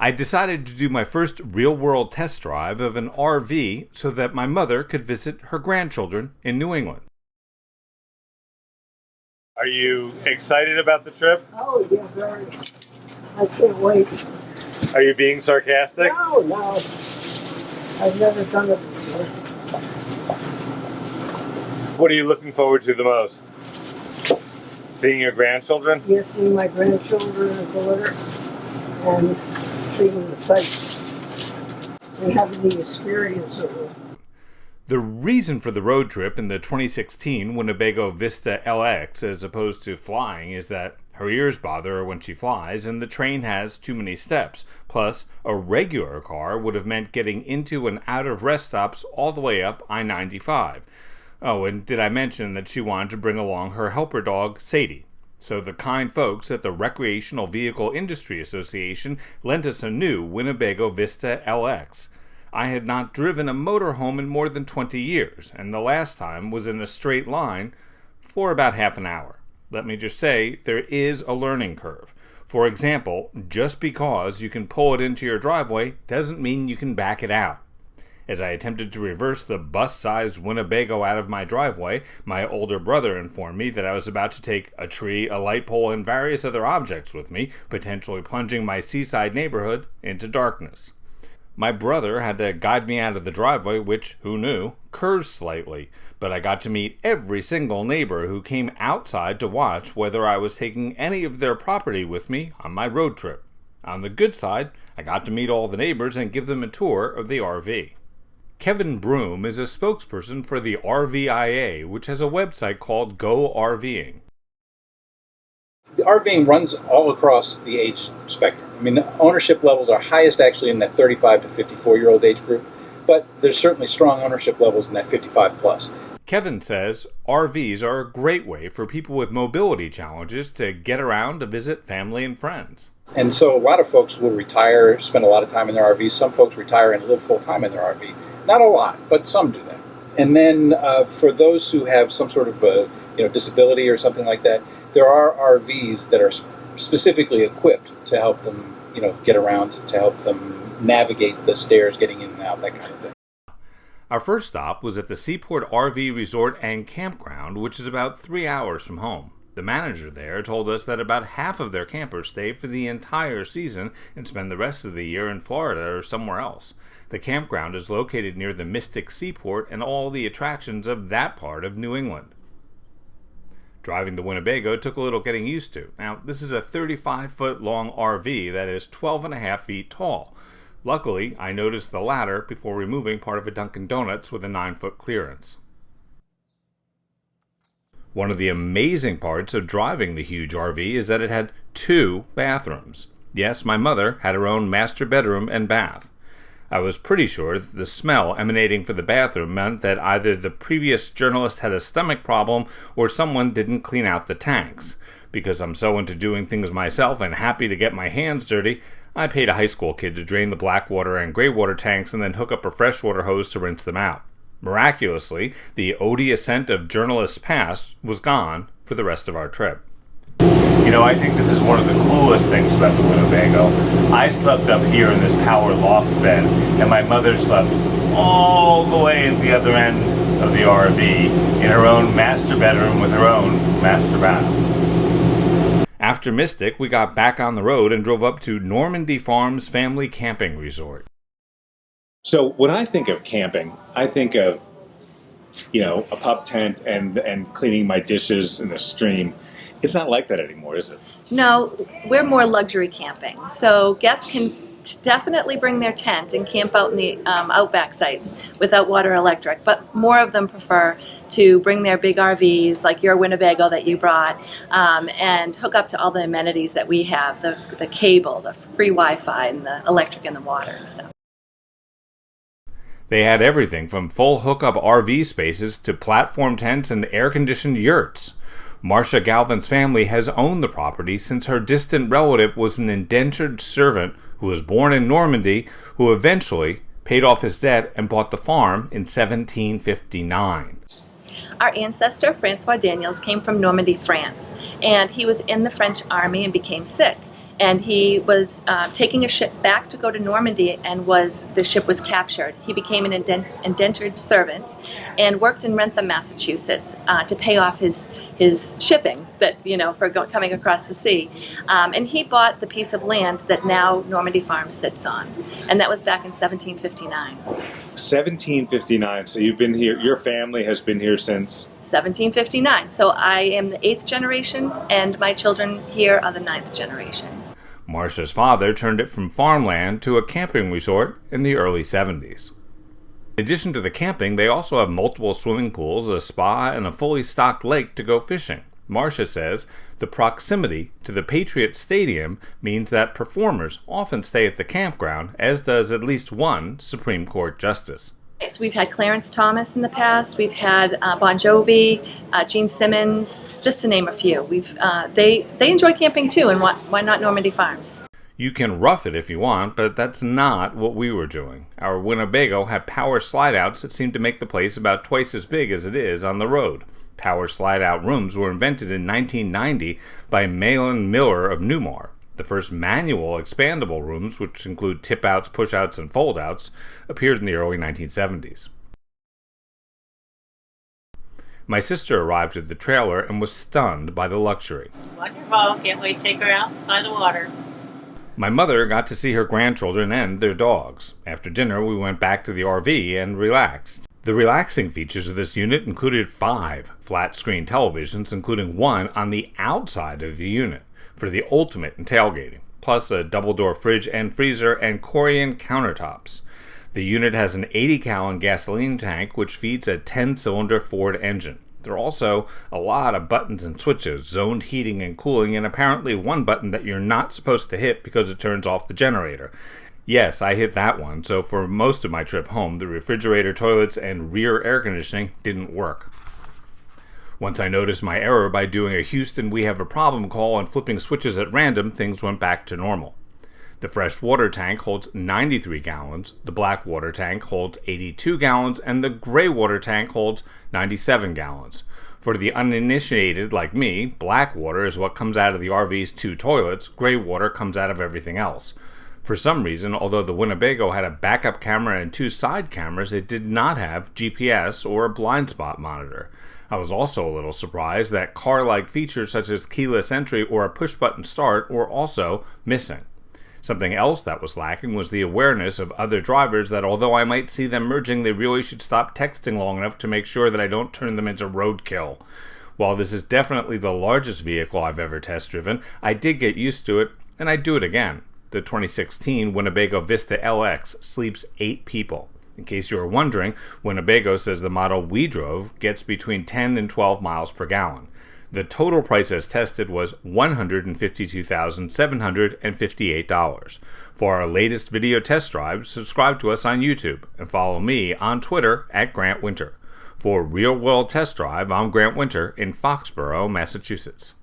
I decided to do my first real-world test drive of an RV so that my mother could visit her grandchildren in New England. Are you excited about the trip? Oh, yeah, very. I can't wait. Are you being sarcastic? No. I've never done it before. What are you looking forward to the most? Seeing your grandchildren? Yes, seeing my grandchildren and daughter and seeing the sights and having the experience of it. The reason for the road trip in the 2016 Winnebago Vista LX as opposed to flying is that her ears bother her when she flies and the train has too many steps. Plus, a regular car would have meant getting into and out of rest stops all the way up I-95. Oh, and did I mention that she wanted to bring along her helper dog, Sadie? So the kind folks at the Recreational Vehicle Industry Association lent us a new Winnebago Vista LX. I had not driven a motorhome in more than 20 years, and the last time was in a straight line for about half an hour. Let me just say, there is a learning curve. For example, just because you can pull it into your driveway doesn't mean you can back it out. As I attempted to reverse the bus-sized Winnebago out of my driveway, my older brother informed me that I was about to take a tree, a light pole, and various other objects with me, potentially plunging my seaside neighborhood into darkness. My brother had to guide me out of the driveway, which, who knew, curves slightly, but I got to meet every single neighbor who came outside to watch whether I was taking any of their property with me on my road trip. On the good side, I got to meet all the neighbors and give them a tour of the RV. Kevin Broom is a spokesperson for the RVIA, which has a website called Go RVing. The RVing runs all across the age spectrum. I mean, ownership levels are highest actually in that 35 to 54-year-old age group, but there's certainly strong ownership levels in that 55 plus. Kevin says RVs are a great way for people with mobility challenges to get around to visit family and friends. And so a lot of folks will retire, spend a lot of time in their RVs. Some folks retire and live full-time in their RV. Not a lot, but some do that. And then for those who have some sort of disability or something like that, there are RVs that are specifically equipped to help them, get around, to help them navigate the stairs, getting in and out, that kind of thing. Our first stop was at the Seaport RV Resort and Campground, which is about 3 hours from home. The manager there told us that about half of their campers stay for the entire season and spend the rest of the year in Florida or somewhere else. The campground is located near the Mystic Seaport and all the attractions of that part of New England. Driving the Winnebago took a little getting used to. Now, this is a 35-foot-long RV that is 12.5 feet tall. Luckily, I noticed the ladder before removing part of a Dunkin' Donuts with a 9-foot clearance. One of the amazing parts of driving the huge RV is that it had 2 bathrooms. Yes, my mother had her own master bedroom and bath. I was pretty sure that the smell emanating from the bathroom meant that either the previous journalist had a stomach problem or someone didn't clean out the tanks. Because I'm so into doing things myself and happy to get my hands dirty, I paid a high school kid to drain the black water and gray water tanks and then hook up a freshwater hose to rinse them out. Miraculously, the odious scent of journalist's past was gone for the rest of our trip. I think this is one of the coolest things about the Winnebago. I slept up here in this power loft bed, and my mother slept all the way at the other end of the RV in her own master bedroom with her own master bath. After Mystic, we got back on the road and drove up to Normandy Farms Family Camping Resort. So when I think of camping, I think of, a pup tent and cleaning my dishes in the stream. It's not like that anymore, is it? No, we're more luxury camping. So guests can definitely bring their tent and camp out in the outback sites without water or electric, but more of them prefer to bring their big RVs, like your Winnebago that you brought, and hook up to all the amenities that we have, the cable, the free Wi-Fi, and the electric and the water and stuff. They had everything from full hookup RV spaces to platform tents and air-conditioned yurts. Marcia Galvin's family has owned the property since her distant relative was an indentured servant who was born in Normandy, who eventually paid off his debt and bought the farm in 1759. Our ancestor, Francois Daniels, came from Normandy, France, and he was in the French army and became sick. and he was taking a ship back to go to Normandy, and the ship was captured. He became an indentured servant and worked in Wrentham, Massachusetts, to pay off his shipping that for coming across the sea. And he bought the piece of land that now Normandy Farm sits on, and that was back in 1759. 1759. So you've been here. Your family has been here since 1759. So I am the 8th generation, and my children here are the 9th generation. Marcia's father turned it from farmland to a camping resort in the early 70s. In addition to the camping, they also have multiple swimming pools, a spa, and a fully stocked lake to go fishing. Marcia says the proximity to the Patriot Stadium means that performers often stay at the campground, as does at least one Supreme Court justice. So we've had Clarence Thomas in the past. We've had Bon Jovi, Gene Simmons, just to name a few. They enjoy camping too, and why not Normandy Farms? You can rough it if you want, but that's not what we were doing. Our Winnebago had power slide-outs that seemed to make the place about twice as big as it is on the road. Power slide-out rooms were invented in 1990 by Malin Miller of Newmar. The first manual expandable rooms, which include tip-outs, push-outs, and fold-outs, appeared in the early 1970s. My sister arrived at the trailer and was stunned by the luxury. Wonderful. Can't wait to take her out by the water. My mother got to see her grandchildren and their dogs. After dinner, we went back to the RV and relaxed. The relaxing features of this unit included 5 flat-screen televisions, including one on the outside of the unit for the ultimate in tailgating, plus a double-door fridge and freezer and Corian countertops. The unit has an 80-gallon gasoline tank, which feeds a 10-cylinder Ford engine. There are also a lot of buttons and switches, zoned heating and cooling, and apparently one button that you're not supposed to hit because it turns off the generator. Yes, I hit that one, so for most of my trip home, the refrigerator, toilets, and rear air conditioning didn't work. Once I noticed my error by doing a Houston we have a problem call and flipping switches at random, things went back to normal. The fresh water tank holds 93 gallons, the black water tank holds 82 gallons, and the gray water tank holds 97 gallons. For the uninitiated like me, black water is what comes out of the RV's 2 toilets, gray water comes out of everything else. For some reason, although the Winnebago had a backup camera and 2 side cameras, it did not have GPS or a blind spot monitor. I was also a little surprised that car-like features such as keyless entry or a push-button start were also missing. Something else that was lacking was the awareness of other drivers that although I might see them merging, they really should stop texting long enough to make sure that I don't turn them into roadkill. While this is definitely the largest vehicle I've ever test-driven, I did get used to it, and I'd do it again. The 2016 Winnebago Vista LX sleeps 8 people. In case you were wondering, Winnebago says the model we drove gets between 10 and 12 miles per gallon. The total price as tested was $152,758. For our latest video test drive, subscribe to us on YouTube and follow me on Twitter at Grant Winter. For Real World Test Drive, I'm Grant Winter in Foxborough, Massachusetts.